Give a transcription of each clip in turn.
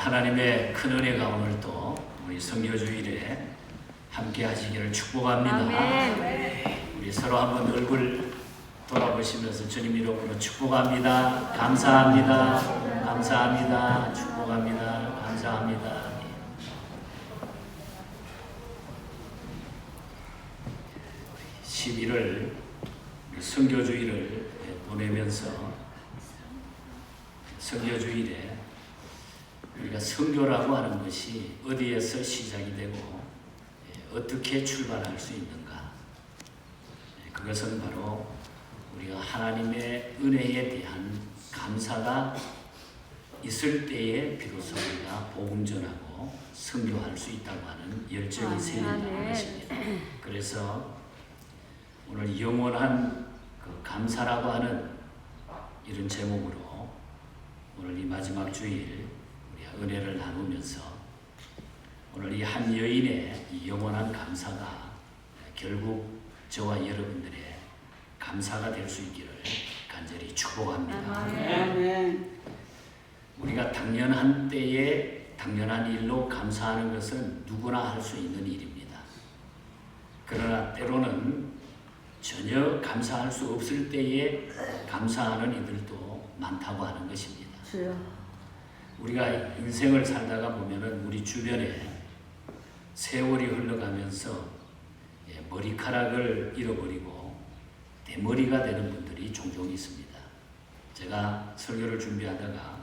하나님의 큰 은혜가 오늘도 우리 선교주일에 함께 하시기를 축복합니다. 아멘. 우리 서로 한번 얼굴 돌아보시면서 주님 이름으로 축복합니다. 감사합니다. 감사합니다. 축복합니다. 감사합니다. 11월 선교주일을 보내면서 선교주일에 우리가 선교라고 하는 것이 어디에서 시작이 되고 어떻게 출발할 수 있는가? 그것은 바로 우리가 하나님의 은혜에 대한 감사가 있을 때에 비로소 우리가 복음 전하고 선교할 수 있다고 하는 열정이 생긴다는 것입니다. 그래서 오늘 영원한 그 감사라고 하는 이런 제목으로 오늘 이 마지막 주일 우리가 은혜를 나누면서 오늘 이 한 여인의 이 영원한 감사가 결국 저와 여러분들의 감사가 될 수 있기를 간절히 축복합니다. 아멘. 우리가 당연한 때에 당연한 일로 감사하는 것은 누구나 할 수 있는 일입니다. 그러나 때로는 전혀 감사할 수 없을 때에 감사하는 이들도 많다고 하는 것입니다. 우리가 인생을 살다가 보면은 우리 주변에 세월이 흘러가면서 머리카락을 잃어버리고 대머리가 되는 분들이 종종 있습니다. 제가 설교를 준비하다가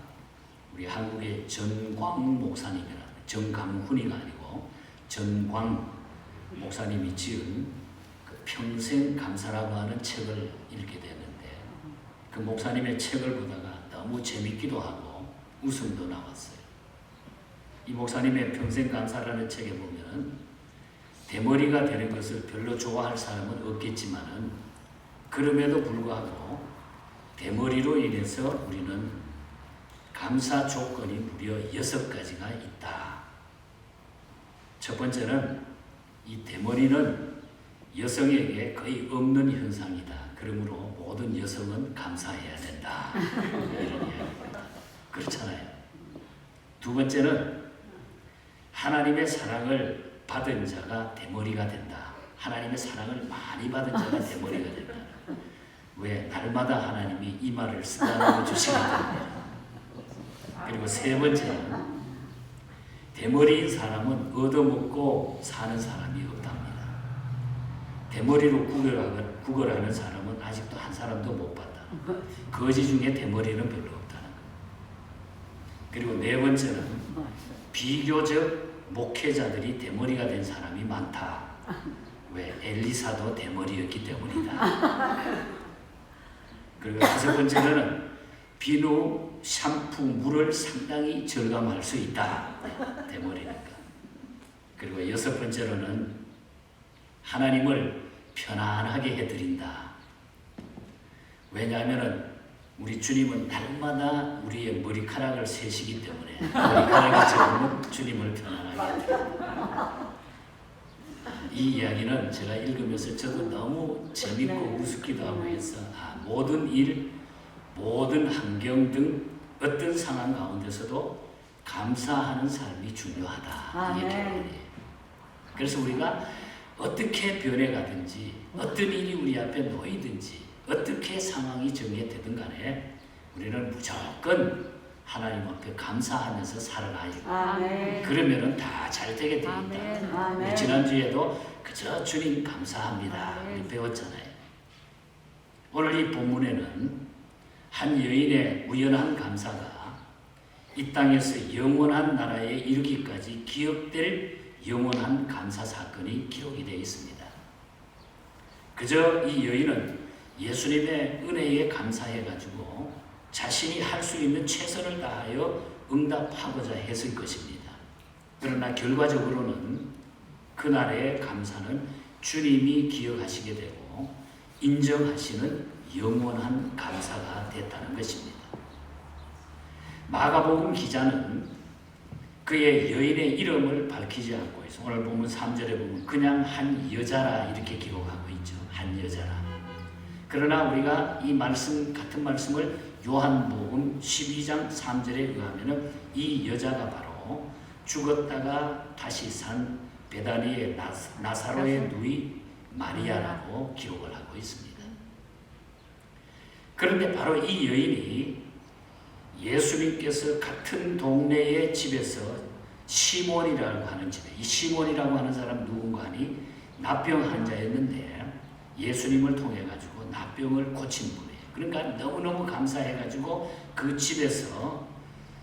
우리 한국의 전광 목사님이라는, 정강훈이가 아니고 전광 목사님이 지은 그 평생 감사라고 하는 책을 읽게 됐는데 그 목사님의 책을 보다가 너무 재밌기도 하고 웃음도 나왔어요. 이 목사님의 평생 감사라는 책에 보면 대머리가 되는 것을 별로 좋아할 사람은 없겠지만은 그럼에도 불구하고 대머리로 인해서 우리는 감사 조건이 무려 6가지가 있다. 첫 번째는 이 대머리는 여성에게 거의 없는 현상이다. 그러므로 모든 여성은 감사해야 된다. 이런 이야기입니다. 그렇잖아요. 두 번째는 하나님의 사랑을 받은 자가 대머리가 된다. 하나님의 사랑을 많이 받은 자가 대머리가 된다. 왜? 날마다 하나님이 이 말을 쓰다듬어 주시기 때문에. 그리고 세 번째는 대머리인 사람은 얻어먹고 사는 사람이 없답니다. 대머리로 구걸하는 사람은 아직도 한 사람도 못 봤다. 거지 중에 대머리는 별로 없다는 거예요. 그리고 네 번째는 비교적 목회자들이 대머리가 된 사람이 많다. 왜? 엘리사도 대머리였기 때문이다. 그리고 다섯 번째는 비누, 샴푸, 물을 상당히 절감할 수 있다. 대머리니까. 그리고 여섯 번째로는 하나님을 편안하게 해드린다. 왜냐하면 우리 주님은 날마다 우리의 머리카락을 세시기 때문에 머리카락이 적으면 주님을 편안하게 해드린다. 이 이야기는 제가 읽으면서 저도 너무 재밌고 우습기도 하고 해서 모든 일, 모든 환경 등 어떤 상황 가운데서도 감사하는 삶이 중요하다. 이게 결론이에요. 그래서 우리가 어떻게 변해가든지 어떤 일이 우리 앞에 놓이든지 어떻게 상황이 전개되든 간에 우리는 무조건 하나님 앞에 감사하면서 살아가야 그러면은 다 잘 되게 되어 있다. 지난주에도 그저 주님 감사합니다. 우리 배웠잖아요. 오늘 이 본문에는 한 여인의 우연한 감사가 이 땅에서 영원한 나라에 이르기까지 기억될 영원한 감사 사건이 기록이 되어 있습니다. 그저 이 여인은 예수님의 은혜에 감사해가지고 자신이 할 수 있는 최선을 다하여 응답하고자 했을 것입니다. 그러나 결과적으로는 그날의 감사는 주님이 기억하시게 되고 인정하시는 영원한 감사가 됐다는 것입니다. 마가복음 기자는 그의 여인의 이름을 밝히지 않고 있어. 오늘 보면 3절에 보면 그냥 한 여자라 이렇게 기록하고 있죠. 한 여자라. 그러나 우리가 이 말씀 같은 말씀을 요한복음 12장 3절에 의하면 이 여자가 바로 죽었다가 다시 산 베다니의 나사로의 누이 마리아라고 기록을 하고 있습니다. 그런데 바로 이 여인이 예수님께서 같은 동네의 집에서 시몬이라고 하는 집에, 이 시몬이라고 하는 사람 누군가 하니 나병 환자였는데 예수님을 통해 가지고 나병을 고친 분이에요. 그러니까 너무너무 감사해 가지고 그 집에서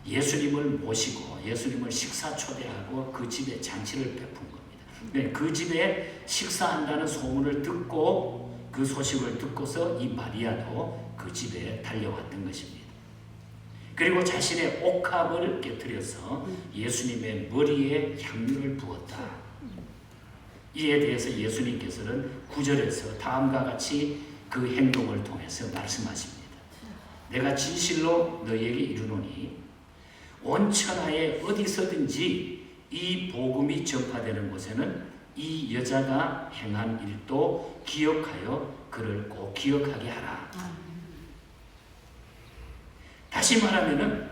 예수님을 모시고 예수님을 식사 초대하고 그 집에 잔치를 베푼 겁니다. 그 집에 식사한다는 소문을 듣고 그 소식을 듣고서 이 마리아도 그 집에 달려왔던 것입니다. 그리고 자신의 옥합을 깨뜨려서 예수님의 머리에 향유를 부었다. 이에 대해서 예수님께서는 9절에서 다음과 같이 그 행동을 통해서 말씀하십니다. 내가 진실로 너희에게 이르노니 온 천하에 어디서든지 이 복음이 전파되는 곳에는 이 여자가 행한 일도 기억하여 그를 꼭 기억하게 하라. 다시 말하면은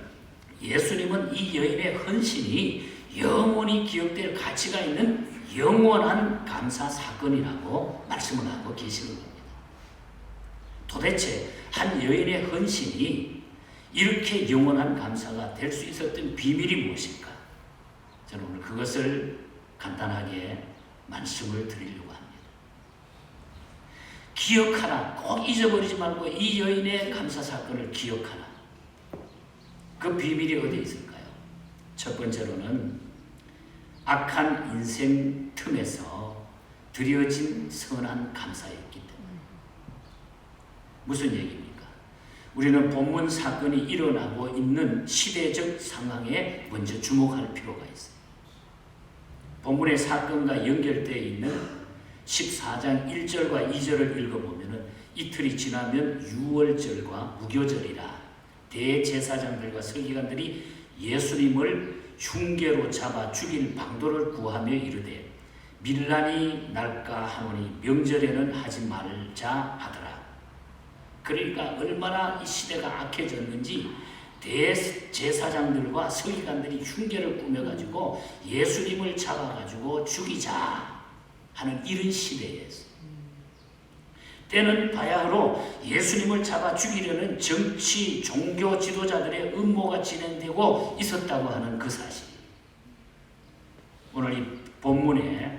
예수님은 이 여인의 헌신이 영원히 기억될 가치가 있는 영원한 감사 사건이라고 말씀을 하고 계시는 겁니다. 도대체 한 여인의 헌신이 이렇게 영원한 감사가 될 수 있었던 비밀이 무엇일까? 저는 오늘 그것을 간단하게 말씀을 드리려고 합니다. 기억하라. 꼭 잊어버리지 말고 이 여인의 감사 사건을 기억하라. 그 비밀이 어디에 있을까요? 첫 번째로는 악한 인생 틈에서 드려진 선한 감사였기 때문에. 무슨 얘기입니까? 우리는 본문 사건이 일어나고 있는 시대적 상황에 먼저 주목할 필요가 있어요. 본문의 사건과 연결되어 있는 14장 1절과 2절을 읽어보면 이틀이 지나면 유월절과 무교절이라 대제사장들과 서기관들이 예수님을 흉계로 잡아 죽일 방도를 구하며 이르되 밀란이 날까 하노니 명절에는 하지 말자 하더라. 그러니까 얼마나 이 시대가 악해졌는지 대제사장들과 서기관들이 흉계를 꾸며가지고 예수님을 잡아가지고 죽이자 하는 이런 시대였어요. 때는 바야흐로 예수님을 잡아 죽이려는 정치, 종교 지도자들의 음모가 진행되고 있었다고 하는 그 사실. 오늘 이 본문의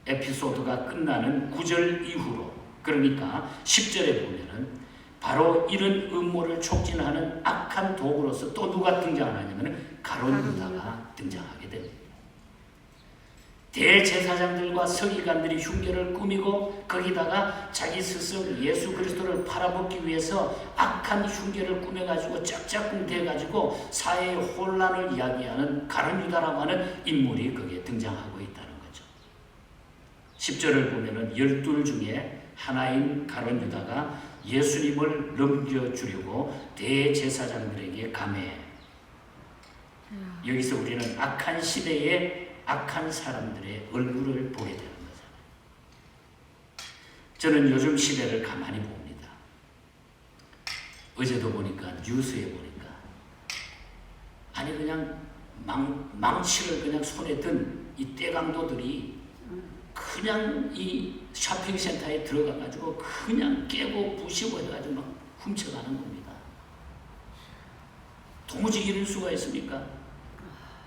에피소드가 끝나는 9절 이후로, 그러니까 10절에 보면은 바로 이런 음모를 촉진하는 악한 도구로서 또 누가 등장하냐면 가룟 유다가 등장하게 됩니다. 대제사장들과 서기관들이 흉계를 꾸미고 거기다가 자기 스스로 예수 그리스도를 팔아먹기 위해서 악한 흉계를 꾸며가지고 짝짝꿍 돼가지고 사회의 혼란을 이야기하는 가룟 유다라고 하는 인물이 거기에 등장하고 있다는 거죠. 10절을 보면은 12 중에 하나인 가룟 유다가 예수님을 넘겨주려고 대제사장들에게 감해. 여기서 우리는 악한 시대에 악한 사람들의 얼굴을 보게 되는 거잖아요. 저는 요즘 시대를 가만히 봅니다. 어제도 보니까 뉴스에 보니까 아니 그냥 망치를 그냥 손에 든 이 떼강도들이 그냥 이 쇼핑센터에 들어가가지고 그냥 깨고 부시고 해가지고 막 훔쳐가는 겁니다. 도무지 이럴 수가 있습니까?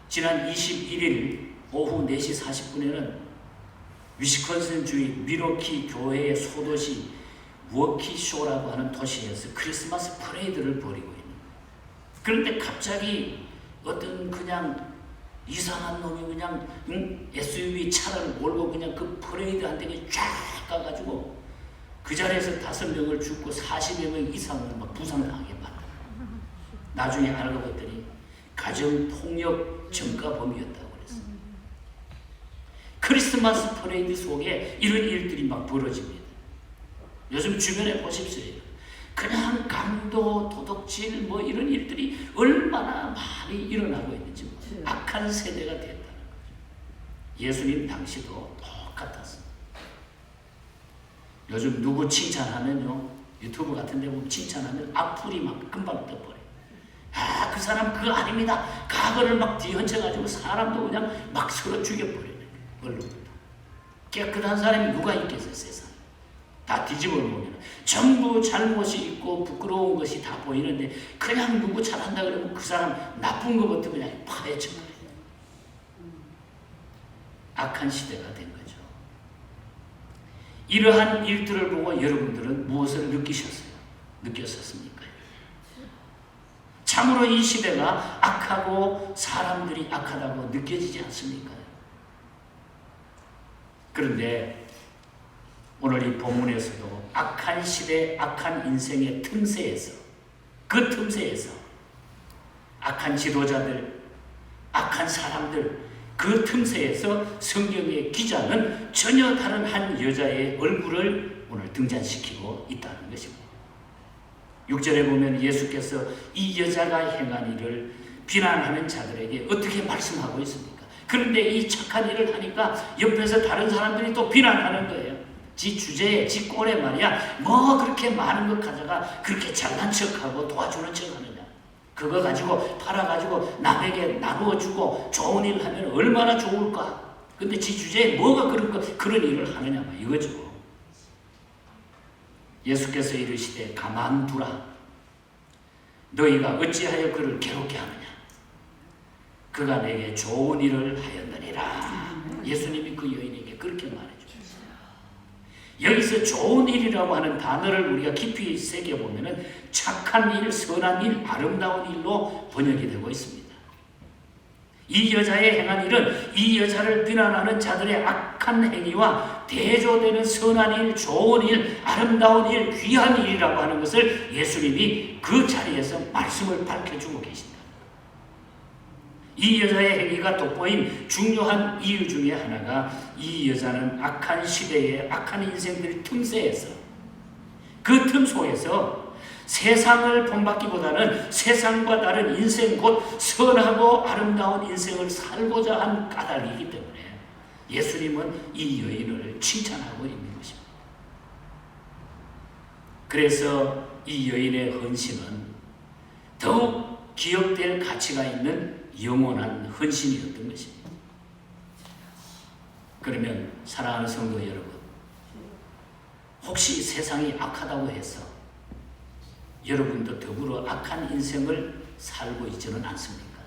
지난 21일 오후 4시 40분에는 위스콘신주의 밀워키 교회의 소도시 워키쇼라고 하는 도시에서 크리스마스 퍼레이드를 벌이고 있는 거예요. 그런데 갑자기 어떤 그냥 이상한 놈이 그냥 SUV 차를 몰고 그냥 그 퍼레이드 한 대에 쫙 가가지고 그 자리에서 5명을 죽고 40여 명 이상을 막 부상당하게 만들어요. 나중에 알고 봤더니 가정폭력 전과범이었다고 그랬어요. 크리스마스 퍼레이드 속에 이런 일들이 막 벌어집니다. 요즘 주변에 보십시오. 그냥 강도, 도둑질 뭐 이런 일들이 얼마나 많이 일어나고 있는지 악한 세대가 됐다는 거죠. 예수님 당시도 똑같았습니다. 요즘 누구 칭찬하면요 유튜브 같은 데 보면 칭찬하면 악플이 막 금방 떠버려요. 아, 그 사람 그거 아닙니다. 과거를 막 뒤헌쳐가지고 사람도 그냥 막 서로 죽여버리는 거예요. 언론부터. 깨끗한 사람이 누가 있겠어요, 세상에. 다 뒤집어 보면 전부 잘못이 있고 부끄러운 것이 다 보이는데 그냥 누구 잘한다 그러면 그 사람 나쁜 것부터 그냥 파헤쳐버려요. 악한 시대가 된 거죠. 이러한 일들을 보고 여러분들은 무엇을 느꼈었습니까? 참으로 이 시대가 악하고 사람들이 악하다고 느껴지지 않습니까? 그런데 오늘 이 본문에서도 악한 시대, 악한 인생의 틈새에서, 그 틈새에서 악한 지도자들, 악한 사람들, 그 틈새에서 성경의 기자는 전혀 다른 한 여자의 얼굴을 오늘 등장시키고 있다는 것입니다. 6절에 보면 예수께서 이 여자가 행한 일을 비난하는 자들에게 어떻게 말씀하고 있습니까? 그런데 이 착한 일을 하니까 옆에서 다른 사람들이 또 비난하는 거예요. 지 주제에, 지 꼴에 말이야. 뭐 그렇게 많은 것 가져가 그렇게 잘난 척하고 도와주는 척 하느냐. 그거 가지고 팔아가지고 남에게 나누어주고 좋은 일을 하면 얼마나 좋을까. 근데 지 주제에 뭐가 그런 일을 하느냐 이거죠. 예수께서 이르시되 가만두라. 너희가 어찌하여 그를 괴롭게 하느냐. 그가 내게 좋은 일을 하였느니라. 예수님이 그 여인에게 그렇게 말해주셨어요. 여기서 좋은 일이라고 하는 단어를 우리가 깊이 새겨보면 착한 일, 선한 일, 아름다운 일로 번역이 되고 있습니다. 이 여자의 행한 일은 이 여자를 비난하는 자들의 악한 행위와 대조되는 선한 일, 좋은 일, 아름다운 일, 귀한 일이라고 하는 것을 예수님이 그 자리에서 말씀을 밝혀주고 계신다. 이 여자의 행위가 돋보인 중요한 이유 중에 하나가 이 여자는 악한 시대의 악한 인생들 틈새에서 그 틈 속에서 세상을 본받기보다는 세상과 다른 인생 곧 선하고 아름다운 인생을 살고자 한 까닭이기 때문에 예수님은 이 여인을 칭찬하고 있는 것입니다. 그래서 이 여인의 헌신은 더욱 기억될 가치가 있는 영원한 헌신이었던 것입니다. 그러면 사랑하는 성도 여러분, 혹시 세상이 악하다고 해서 여러분도 더불어 악한 인생을 살고 있지는 않습니까?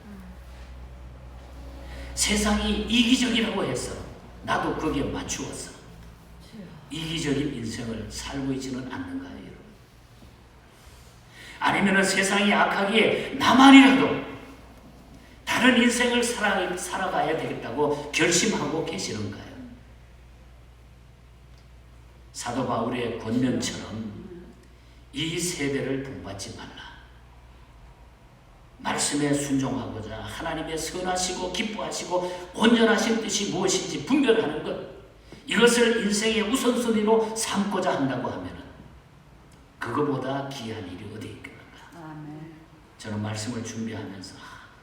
세상이 이기적이라고 해서 나도 거기에 맞추어서 이기적인 인생을 살고 있지는 않는가요, 여러분? 아니면 세상이 악하기에 나만이라도 다른 인생을 살아가야 되겠다고 결심하고 계시는가요? 사도 바울의 권면처럼 이 세대를 본받지 말라. 말씀에 순종하고자 하나님의 선하시고 기뻐하시고 온전하신 뜻이 무엇인지 분별하는 것, 이것을 인생의 우선순위로 삼고자 한다고 하면 그거보다 귀한 일이 어디 있겠는가. 아멘. 저는 말씀을 준비하면서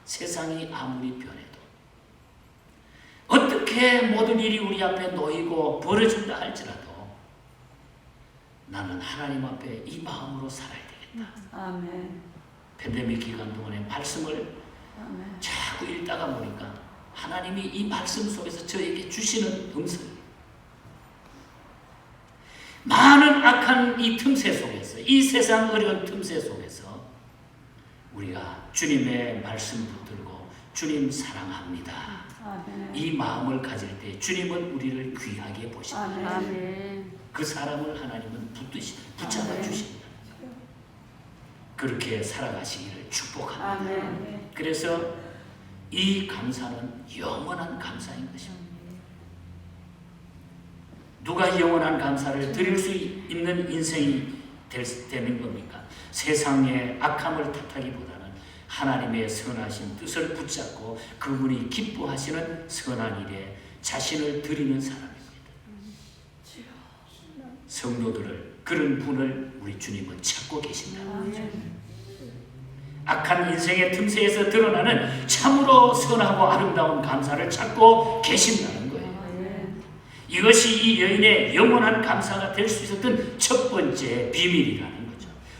세상이 아무리 변해도 어떻게 모든 일이 우리 앞에 놓이고 벌어진다 할지라도 나는 하나님 앞에 이 마음으로 살아야 되겠다. 아멘. 팬데믹 기간 동안에 말씀을 아멘. 자꾸 읽다가 보니까 하나님이 이 말씀 속에서 저에게 주시는 음성, 많은 악한 이 틈새 속에서, 이 세상 어려운 틈새 속에서 우리가 주님의 말씀 붙들고 주님 사랑합니다. 아멘. 이 마음을 가질 때 주님은 우리를 귀하게 보신다. 아멘. 그 사람을 하나님은 붙잡아 주신다. 그렇게 살아가시기를 축복합니다. 아멘. 그래서 이 감사는 영원한 감사인 것입니다. 누가 영원한 감사를 드릴 수 있는 인생이 되는 겁니까? 세상의 악함을 탓하기보다는 하나님의 선하신 뜻을 붙잡고 그분이 기뻐하시는 선한 일에 자신을 드리는 사람입니다. 성도들을, 그런 분을 우리 주님은 찾고 계신다. 악한 인생의 틈새에서 드러나는 참으로 선하고 아름다운 감사를 찾고 계신다는 거예요. 이것이 이 여인의 영원한 감사가 될 수 있었던 첫 번째 비밀이라는 거예요.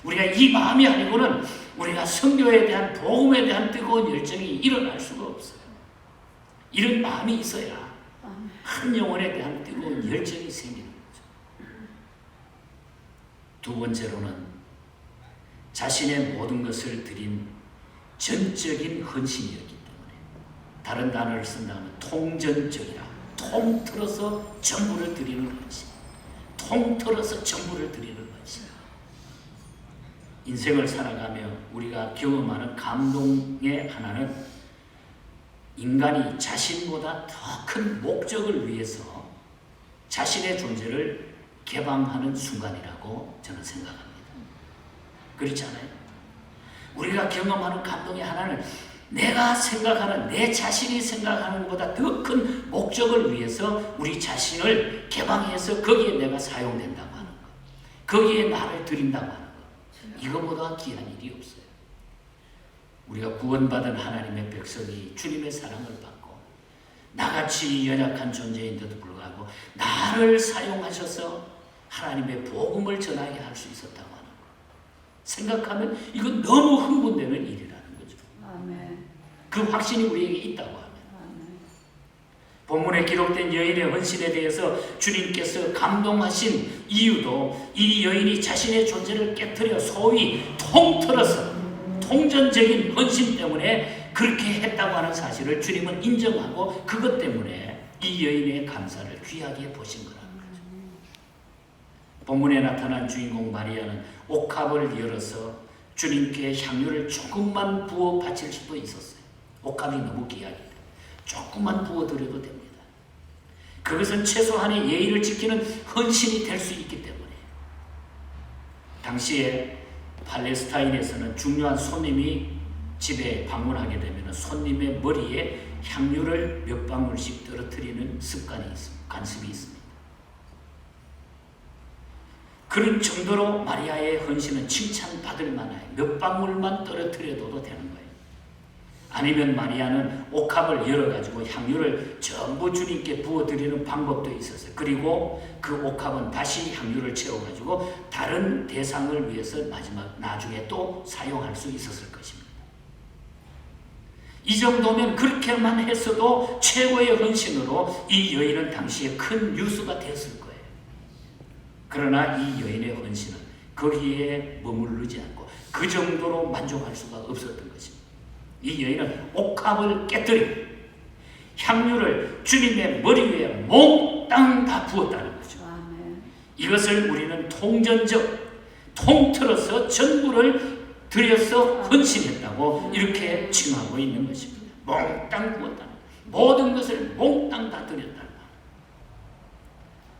우리가 이 마음이 아니고는 우리가 선교에 대한 복음에 대한 뜨거운 열정이 일어날 수가 없어요. 이런 마음이 있어야 한 영혼에 대한 뜨거운 열정이 생기는 거죠. 두 번째로는 자신의 모든 것을 드린 전적인 헌신이었기 때문에, 다른 단어를 쓴다면 통전적이라, 통틀어서 전부를 드리는 헌신, 통틀어서 전부를 드리는 헌신. 인생을 살아가며 우리가 경험하는 감동의 하나는 인간이 자신보다 더 큰 목적을 위해서 자신의 존재를 개방하는 순간이라고 저는 생각합니다. 그렇지 않아요? 우리가 경험하는 감동의 하나는 내가 생각하는, 내 자신이 생각하는 것보다 더 큰 목적을 위해서 우리 자신을 개방해서 거기에 내가 사용된다고 하는 것, 거기에 나를 드린다고 하는 것, 이거보다 귀한 일이 없어요. 우리가 구원받은 하나님의 백성이 주님의 사랑을 받고 나같이 연약한 존재인데도 불구하고 나를 사용하셔서 하나님의 복음을 전하게 할 수 있었다고 하는 것, 생각하면 이건 너무 흥분되는 일이라는 거죠. 아멘. 그 확신이 우리에게 있다고 하면, 본문에 기록된 여인의 헌신에 대해서 주님께서 감동하신 이유도 이 여인이 자신의 존재를 깨트려 소위 통틀어서 통전적인 헌신 때문에 그렇게 했다고 하는 사실을 주님은 인정하고 그것 때문에 이 여인의 감사를 귀하게 보신 거라는 거죠. 본문에 나타난 주인공 마리아는 옥합을 열어서 주님께 향유를 조금만 부어 바칠 수도 있었어요. 옥합이 너무 귀하기 때문에 조금만 부어 드려도 됩니다. 그것은 최소한의 예의를 지키는 헌신이 될 수 있기 때문에, 당시에 팔레스타인에서는 중요한 손님이 집에 방문하게 되면 손님의 머리에 향유를 몇 방울씩 떨어뜨리는 습관이 있습니다. 관습이 있습니다. 그런 정도로 마리아의 헌신은 칭찬받을 만해요. 몇 방울만 떨어뜨려도 되는 거예요. 아니면 마리아는 옥합을 열어가지고 향유를 전부 주님께 부어드리는 방법도 있었어요. 그리고 그 옥합은 다시 향유를 채워가지고 다른 대상을 위해서 나중에 또 사용할 수 있었을 것입니다. 이 정도면 그렇게만 했어도 최고의 헌신으로 이 여인은 당시에 큰 뉴스가 되었을 거예요. 그러나 이 여인의 헌신은 거기에 머무르지 않고 그 정도로 만족할 수가 없었던 것입니다. 이 여인은 옥합을 깨뜨리고 향유를 주님의 머리 위에 몽땅 다 부었다는 거죠. 이것을 우리는 통전적, 통틀어서 전부를 들여서 헌신했다고 이렇게 칭하고 있는 것입니다. 몽땅 부었다는, 모든 것을 몽땅 다 드렸다는.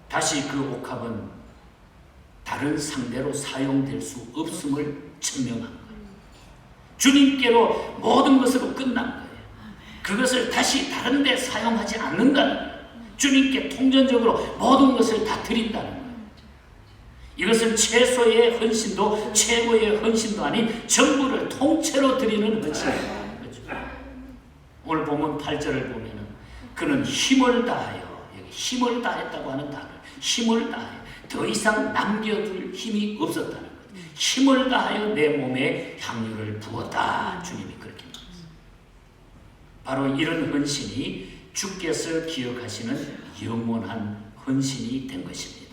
다시 그 옥합은 다른 상대로 사용될 수 없음을 증명한 거예요. 주님께로 모든 것으로 끝난 거예요. 그것을 다시 다른 데 사용하지 않는다는 거예요. 주님께 통전적으로 모든 것을 다 드린다는 거예요. 이것은 최소의 헌신도 최고의 헌신도 아닌 전부를 통째로 드리는 헌신이에요. 그렇죠? 오늘 보면 8절을 보면은 그는 힘을 다하여, 여기 힘을 다했다고 하는 단어, 힘을 다하여 더 이상 남겨둘 힘이 없었다는 거예요. 힘을 다하여 내 몸에 향유를 부었다. 주님이 그렇게 말했어요. 바로 이런 헌신이 주께서 기억하시는 영원한 헌신이 된 것입니다.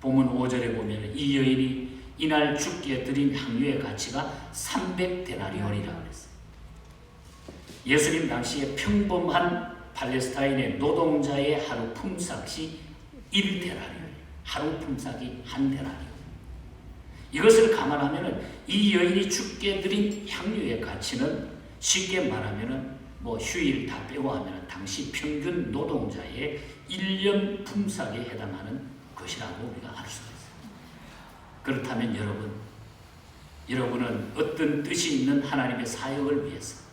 본문 5절에 보면 이 여인이 이날 주께 드린 향유의 가치가 300데나리온이라고 그랬어요. 예수님 당시에 평범한 팔레스타인의 노동자의 하루 품삯이 1데나리온, 하루 품삯이 1데나리온. 이것을 감안하면 이 여인이 주께 드린 향유의 가치는 쉽게 말하면 휴일 다 빼고 하면 당시 평균 노동자의 1년 품삯에 해당하는 것이라고 우리가 알 수가 있어요. 그렇다면 여러분은 어떤 뜻이 있는 하나님의 사역을 위해서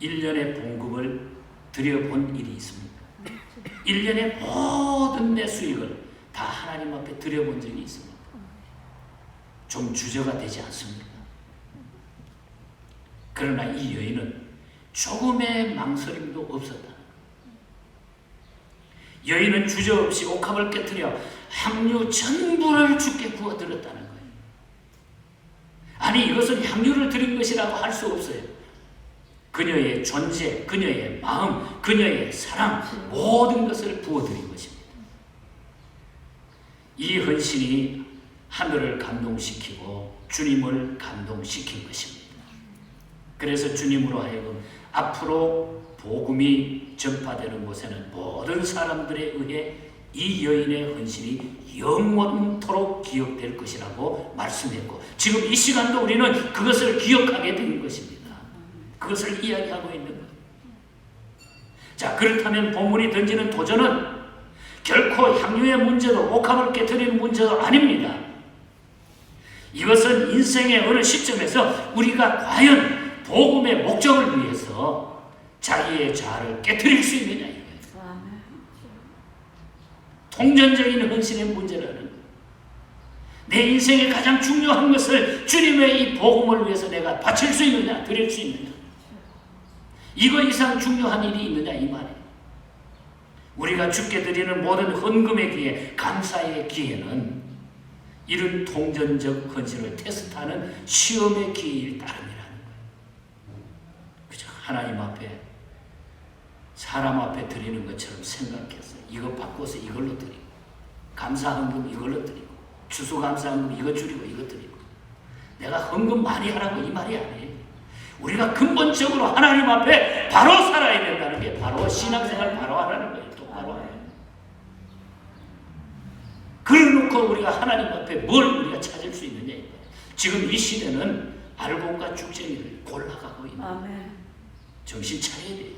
1년의 봉급을 드려본 일이 있습니까? 1년의 모든 내 수익을 다 하나님 앞에 드려본 적이 있습니까? 좀 주저가 되지 않습니까? 그러나 이 여인은 조금의 망설임도 없었다. 여인은 주저없이 옥합을 깨뜨려 향유 전부를 주께 부어드렸다는 거예요. 아니 이것은 향유를 드린 것이라고 할 수 없어요. 그녀의 존재, 그녀의 마음, 그녀의 사랑 모든 것을 부어드린 것입니다. 이 헌신이 하늘을 감동시키고 주님을 감동시킨 것입니다. 그래서 주님으로 하여금 앞으로 복음이 전파되는 곳에는 모든 사람들에 의해 이 여인의 헌신이 영원토록 기억될 것이라고 말씀했고 지금 이 시간도 우리는 그것을 기억하게 된 것입니다. 그것을 이야기하고 있는 거예요. 자, 그렇다면 본문이 던지는 도전은 결코 향유의 문제도 옥합을 깨뜨리는 문제도 아닙니다. 이것은 인생의 어느 시점에서 우리가 과연 복음의 목적을 위해서 자기의 자아를 깨뜨릴 수 있느냐 이거예요. 통전적인 헌신의 문제라는 거예요. 내 인생의 가장 중요한 것을 주님의 이 복음을 위해서 내가 바칠 수 있느냐, 드릴 수 있느냐. 이거 이상 중요한 일이 있느냐 이 말이에요. 우리가 주께 드리는 모든 헌금의 기회, 감사의 기회는 이런 통전적 헌신을 테스트하는 시험의 기회일 따름이라는 거예요. 그죠? 하나님 앞에 사람 앞에 드리는 것처럼 생각해서 이거 바꿔서 이걸로 드리고 감사헌금 이걸로 드리고 추수감사헌금 이거 줄이고 이거 드리고 내가 헌금 많이 하라고 이 말이 아니에요. 우리가 근본적으로 하나님 앞에 바로 살아야 된다는 게 바로 신앙생활 바로 하라는 거예요. 똑바로 하라는 거예요. 그래놓고 우리가 하나님 앞에 뭘 우리가 찾을 수 있느냐 이거예요. 지금 이 시대는 알곡과 죽쟁이를 골라가고 있는 거예요. 정신 차려야 돼요.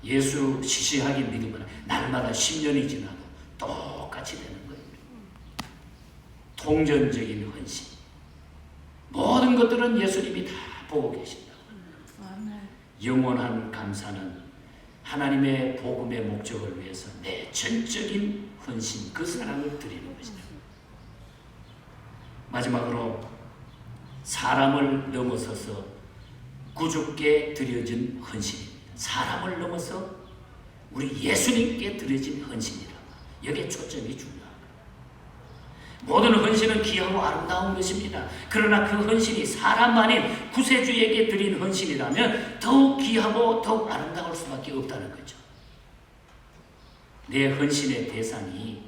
예수 시시하게 믿으면 날마다 10년이 지나도 똑같이 되는 거예요. 통전적인 헌신. 모든 것들은 예수님이 다 보고 계신다. 영원한 감사는 하나님의 복음의 목적을 위해서 내 전적인 헌신, 그 사랑을 드리는 것이다. 마지막으로 사람을 넘어서서 구주께 드려진 헌신입니다. 사람을 넘어서 우리 예수님께 드려진 헌신이다. 여기에 초점이 중요합니다. 모든 헌신은 귀하고 아름다운 것입니다. 그러나 그 헌신이 사람 아닌 구세주에게 드린 헌신이라면 더욱 귀하고 더욱 아름다울 수밖에 없다는 거죠. 내 헌신의 대상이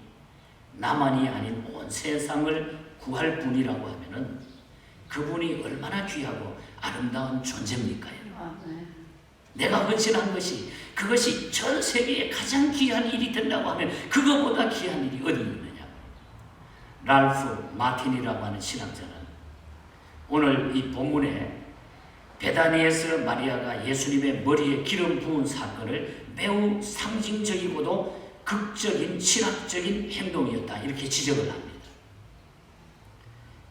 나만이 아닌 온 세상을 구할 분이라고 하면은 그분이 얼마나 귀하고 아름다운 존재입니까? 내가 헌신한 것이 그것이 전 세계에 가장 귀한 일이 된다고 하면 그거보다 귀한 일이 어디 있느냐? 랄프 마틴이라고 하는 신학자는 오늘 이 본문에 베다니에서 마리아가 예수님의 머리에 기름 부은 사건을 매우 상징적이고도 극적인 신학적인 행동이었다 이렇게 지적을 합니다.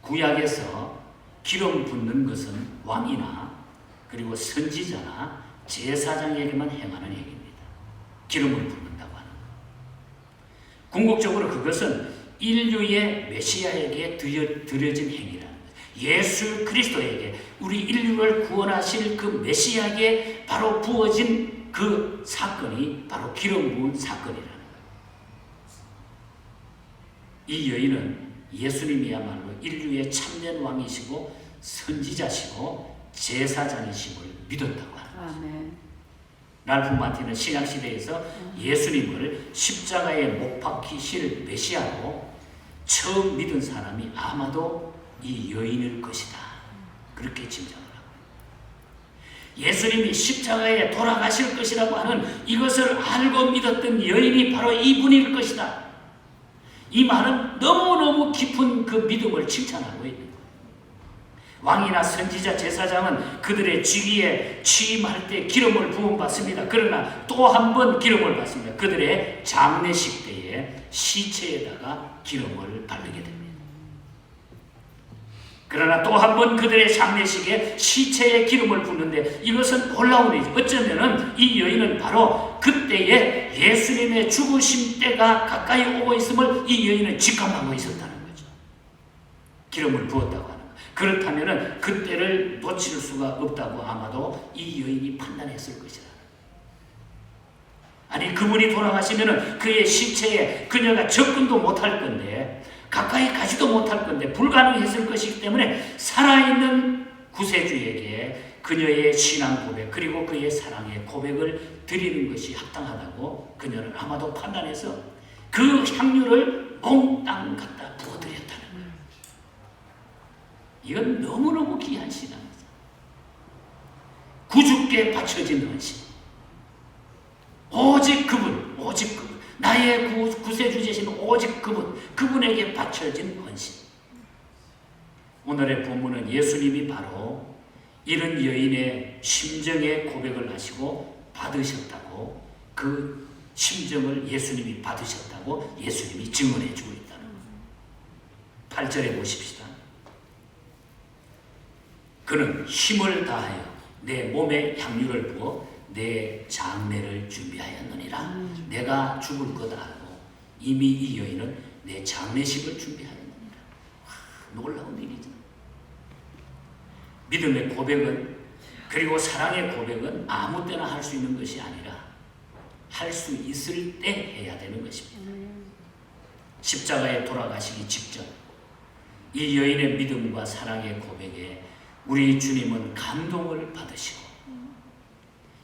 구약에서 기름 붓는 것은 왕이나 그리고 선지자나 제사장에게만 행하는 행위입니다. 기름을 붓는다고 하는 것. 궁극적으로 그것은 인류의 메시아에게 드려진 행위라는 거예요. 예수 그리스도에게 우리 인류를 구원하실 그 메시아에게 바로 부어진 그 사건이 바로 기름 부은 사건이라는 거예요. 이 여인은 예수님이야말로 인류의 참된 왕이시고 선지자시고 제사장이심을 믿었다고 합니다. 랄프 마틴은 신약시대에서 예수님을 십자가에 못 박히실 메시아로 처음 믿은 사람이 아마도 이 여인일 것이다. 그렇게 짐작을 하고 예수님이 십자가에 돌아가실 것이라고 하는 이것을 알고 믿었던 여인이 바로 이분일 것이다. 이 말은 너무너무 깊은 그 믿음을 칭찬하고 있는 거예요. 왕이나 선지자, 제사장은 그들의 직위에 취임할 때 기름을 부음받습니다. 그러나 또 한 번 기름을 받습니다. 그들의 장례식 때에 시체에다가 기름을 바르게 됩니다. 그러나 또 한 번 그들의 장례식에 시체에 기름을 붓는데 이것은 놀라운 일이죠. 어쩌면은 이 여인은 바로 그때에 예수님의 죽으심 때가 가까이 오고 있음을 이 여인은 직감하고 있었다는 거죠. 기름을 부었다고 하는 거. 그렇다면은 그때를 놓칠 수가 없다고 아마도 이 여인이 판단했을 것이다. 아니 그분이 돌아가시면은 그의 시체에 그녀가 접근도 못할 건데 가까이 가지도 못할 건데 불가능했을 것이기 때문에 살아있는 구세주에게 그녀의 신앙 고백 그리고 그의 사랑의 고백을 드리는 것이 합당하다고 그녀는 아마도 판단해서 그 향유를 몽땅 갖다 부어드렸다는 거예요. 이건 너무너무 귀한 신앙이죠. 구주께 바쳐진 헌신. 오직 그분, 오직 그분. 나의 구세주 되신 오직 그분에게 바쳐진 헌신. 오늘의 본문은 예수님이 바로 이런 여인의 심정의 고백을 하시고 받으셨다고, 그 심정을 예수님이 받으셨다고 예수님이 증언해 주고 있다는 거예요. 8절에 보십시다. 그는 힘을 다하여 내 몸에 향유를 부어 내 장례를 준비하였느니라. 내가 죽을 것 알고 이미 이 여인은 내 장례식을 준비하였느니라. 놀라운 일이죠. 믿음의 고백은, 그리고 사랑의 고백은 아무 때나 할 수 있는 것이 아니라 할 수 있을 때 해야 되는 것입니다. 십자가에 돌아가시기 직전 이 여인의 믿음과 사랑의 고백에 우리 주님은 감동을 받으시고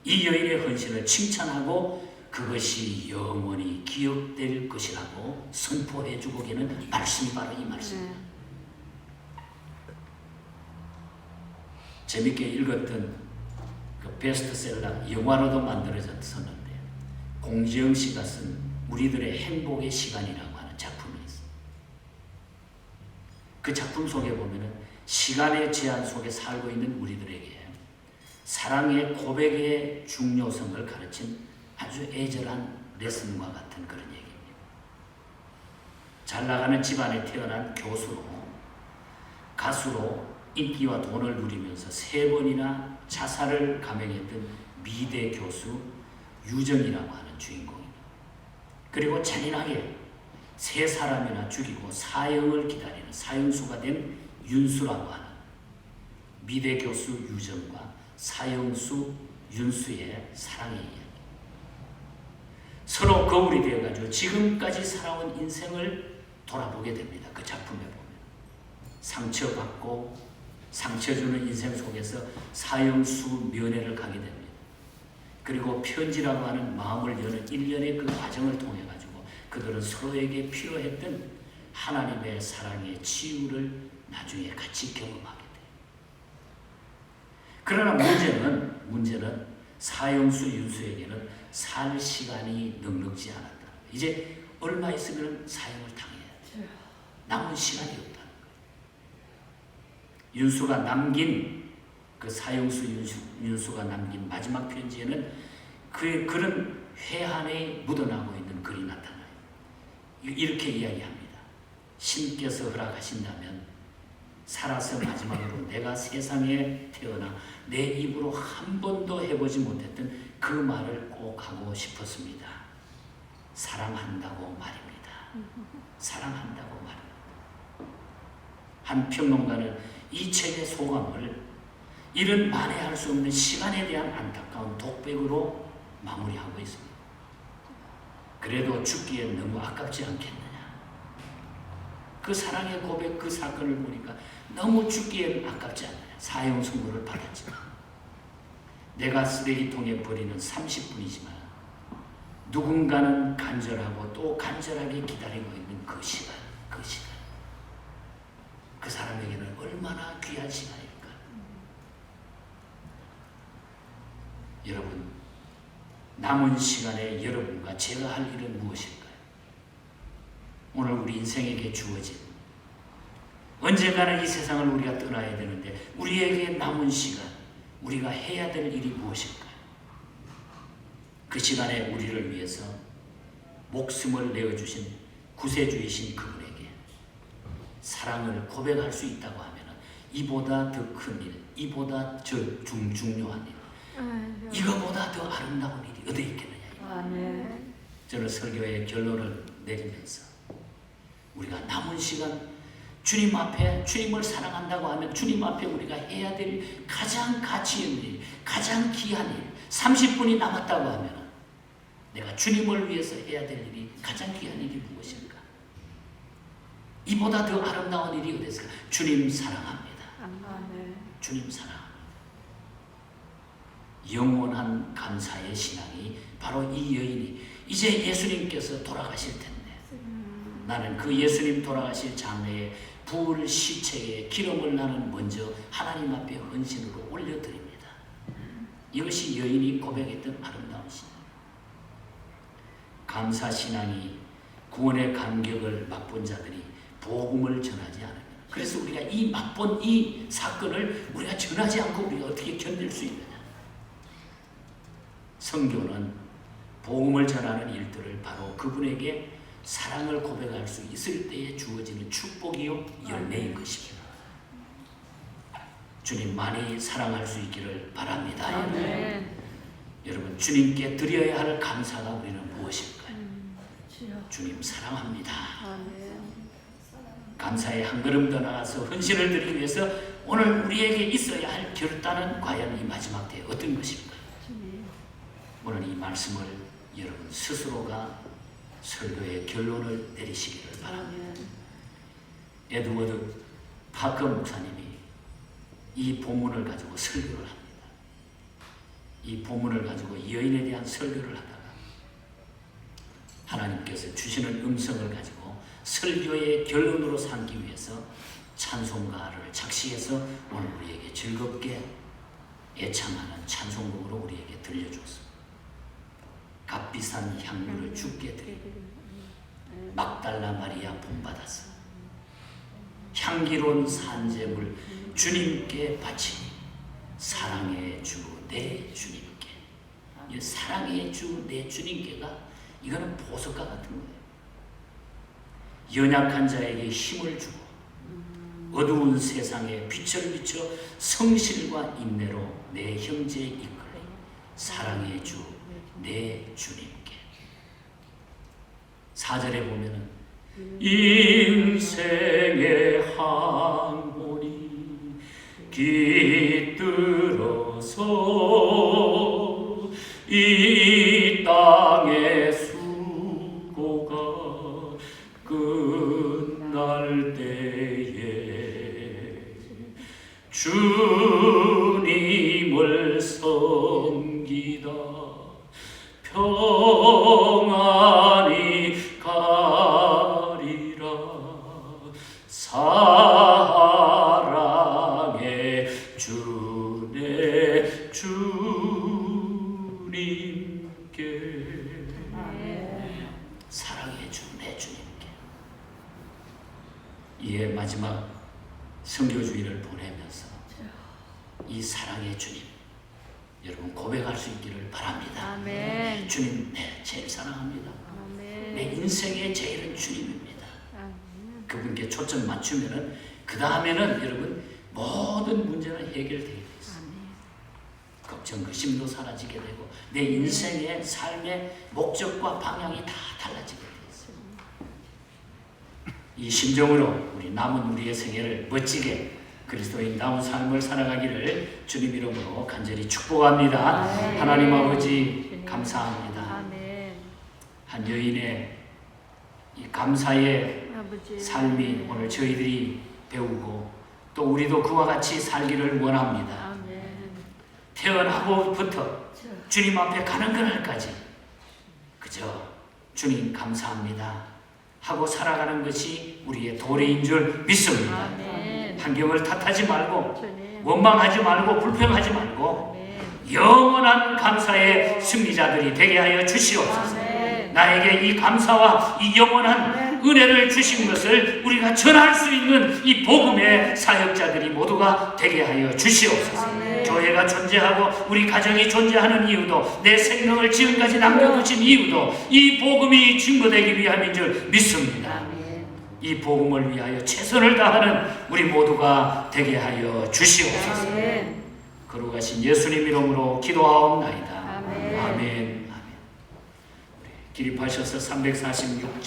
이 여인의 헌신을 칭찬하고 그것이 영원히 기억될 것이라고 선포해 주고 계는 말씀이 바로 이 말씀입니다. 재밌게 읽었던 그 베스트셀러 영화로도 만들어졌었는데 공지영 씨가 쓴 우리들의 행복의 시간이라고 하는 작품이 있어요. 그 작품 속에 보면은 시간의 제한 속에 살고 있는 우리들에게 사랑의 고백의 중요성을 가르친 아주 애절한 레슨과 같은 그런 얘기입니다. 잘 나가는 집안에 태어난 교수로, 가수로 인기와 돈을 누리면서 3번이나 자살을 감행했던 미대 교수 유정이라고 하는 주인공입니다. 그리고 잔인하게 3사람이나 죽이고 사형을 기다리는 사형수가 된 윤수라고 하는 미대 교수 유정과 사형수 윤수의 사랑의 이야기. 서로 거울이 되어가지고 지금까지 살아온 인생을 돌아보게 됩니다. 그 작품에 보면 상처받고 상처 주는 인생 속에서 사형수 면회를 가게 됩니다. 그리고 편지라고 하는 마음을 여는 일련의 그 과정을 통해 가지고 그들은 서로에게 필요했던 하나님의 사랑의 치유를 나중에 같이 경험하게 돼요. 그러나 문제는 사형수 윤수에게는 살 시간이 넉넉지 않았다. 이제 얼마 있으면 사형을 당해야 돼. 남은 시간이 없다는 거예요. 윤수가 남긴 그 사형수 윤수가 남긴 마지막 편지에는 그런 회한에 묻어나고 있는 글이 나타나요. 이렇게 이야기합니다. 신께서 허락하신다면 살아서 마지막으로 내가 세상에 태어나 내 입으로 한 번도 해보지 못했던 그 말을 꼭 하고 싶었습니다. 사랑한다고 말입니다. 사랑한다고 말입니다. 한 평론가는 이 책의 소감을 이런 만회할 수 없는 시간에 대한 안타까운 독백으로 마무리하고 있습니다. 그래도 죽기에 너무 아깝지 않겠느냐. 그 사랑의 고백, 그 사건을 보니까 너무 죽기에 아깝지 않나요? 사형 선고를 받았지만 내가 쓰레기통에 버리는 30분이지만 누군가는 간절하고 또 간절하게 기다리고 있는 그 시간 그 사람에게는 얼마나 귀한 시간일까. 여러분, 남은 시간에 여러분과 제가 할 일은 무엇일까요? 오늘 우리 인생에게 주어진, 언젠가는 이 세상을 우리가 떠나야 되는데 우리에게 남은 시간, 우리가 해야 될 일이 무엇일까요? 그 시간에 우리를 위해서 목숨을 내어주신 구세주이신 그분에게 사랑을 고백할 수 있다고 하면 이보다 더 큰 일, 이보다 중요한 일, 이거보다 더 아름다운 일이 어디 있겠느냐. 저는 설교의 결론을 내리면서 우리가 남은 시간 주님 앞에, 주님을 사랑한다고 하면 주님 앞에 우리가 해야 될 가장 가치 있는 일, 가장 귀한 일, 30분이 남았다고 하면 내가 주님을 위해서 해야 될 일이, 가장 귀한 일이 무엇일까? 이보다 더 아름다운 일이 어디 있을까? 주님 사랑합니다. 아멘. 주님 사랑합니다. 영원한 감사의 신앙이 바로 이 여인이 이제 예수님께서 돌아가실 텐데 나는 그 예수님 돌아가실 장례에 불 시체에 기름을 나는 먼저 하나님 앞에 헌신으로 올려드립니다. 이것이 여인이 고백했던 아름다운 신앙. 감사 신앙이 구원의 감격을 맛본 자들이 복음을 전하지 않으면, 그래서 우리가 이 맛본 이 사건을 우리가 전하지 않고 우리가 어떻게 견딜 수 있느냐. 성교는 복음을 전하는 일들을 바로 그분에게 사랑을 고백할 수 있을 때에 주어지는 축복이요 열매인 것입니다. 주님 많이 사랑할 수 있기를 바랍니다. 아멘. 여러분, 주님께 드려야 할 감사가 우리는 무엇일까요? 주여. 주님 사랑합니다. 아멘. 감사의 한 걸음 더 나가서 헌신을 드리기 위해서 오늘 우리에게 있어야 할 결단은 과연 이 마지막 때에 어떤 것일까요? 주님. 오늘 이 말씀을 여러분 스스로가 설교의 결론을 내리시기를 바랍니다. 아멘. 에드워드 파커 목사님이 이 본문을 가지고 설교를 합니다. 이 본문을 가지고 여인에 대한 설교를 하다가 하나님께서 주시는 음성을 가지고 설교의 결론으로 삼기 위해서 찬송가를 작시해서 오늘 우리에게 즐겁게 애창하는 찬송곡으로 우리에게 들려주었습니다. 값비싼 향유를 주께 드리고 막달라 마리아 본받아서 향기로운 산재물 주님께 바치니 사랑의 주 내 주님께. 이 사랑의 주 내 주님께가 이거는 보석과 같은 거예요. 연약한 자에게 힘을 주고 어두운 세상에 빛을 비춰 성실과 인내로 내 형제에 이끌리 사랑의 주 내 주님께. 4절에 보면은 인생의 항문이 깃들어서 이 땅의 수고가 끝날 때에 주님을 섬기다 평안히 가리라. 사랑의 주 내 주님께. 사랑의 주 내 주님께. 이에 마지막 선교주의를 보내면서 이 사랑의 주님 여러분 고백할 수 있기를 바랍니다. 아멘. 주님, 제일 사랑합니다. 아멘. 내 인생의 제일은 주님입니다. 아멘. 그분께 초점 맞추면은 그 다음에는 여러분 모든 문제는 해결되게 돼 있어요. 걱정, 의심도 사라지게 되고 내 인생의 삶의 목적과 방향이 다 달라지게 돼 있어요. 이 심정으로 우리 남은 우리의 생애를 멋지게 그리스도인다운 삶을 살아가기를 주님 이름으로 간절히 축복합니다. 아멘. 하나님 아버지 주님. 감사합니다. 아멘. 한 여인의 이 감사의 아버지. 삶이 오늘 저희들이 배우고 또 우리도 그와 같이 살기를 원합니다. 아멘. 태어나고부터 주님 앞에 가는 그날까지 그저 주님 감사합니다 하고 살아가는 것이 우리의 도리인 줄 믿습니다. 아멘. 환경을 탓하지 말고 주님. 원망하지 말고 불평하지 말고 아멘. 영원한 감사의 승리자들이 되게 하여 주시옵소서. 아멘. 나에게 이 감사와 이 영원한 은혜를 주신 것을 우리가 전할 수 있는 이 복음의 사역자들이 모두가 되게 하여 주시옵소서. 아멘. 교회가 존재하고 우리 가정이 존재하는 이유도 내 생명을 지금까지 남겨두신 이유도 이 복음이 증거되기 위함인 줄 믿습니다. 아멘. 이 복음을 위하여 최선을 다하는 우리 모두가 되게 하여 주시옵소서. 아멘. 거룩하신 예수님 이름으로 기도하옵나이다. 아멘. 아멘. 아멘. 우리 기립하셔서 346장